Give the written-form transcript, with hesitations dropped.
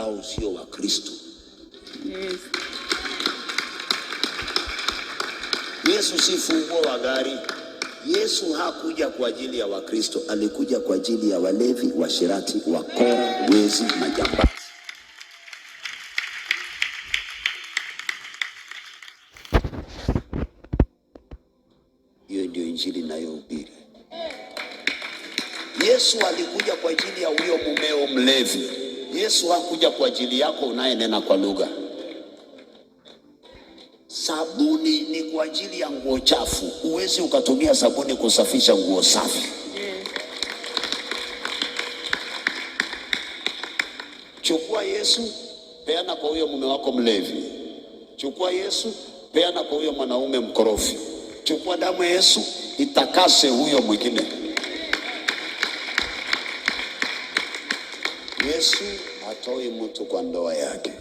ambao sio wa Kristo. Yes. Yesu si funguo wa gari. Yesu hakuja kwa ajili ya Wakristo, alikuja kwa ajili ya walevi, washirati, wakora, wezi, majambazi. Hiyo ndio injili ninayohubiri. Yesu alikuja kwa ajili ya huyo mumeo mlevi. Yesu hakuja kwa ajili yako unayenena kwa lugha. Sabuni ni kwa ajili ya nguo chafu. Huwezi ukatumia sabuni kusafisha nguo safi. Chukua Yesu, peana kwa huyo mume wako mlevi. Chukua Yesu, peana kwa huyo mwanaume mkorofi. Chukua damu ya Yesu, itakase huyo mwingine. Yesu hatoi mtu kwa ndoa yake.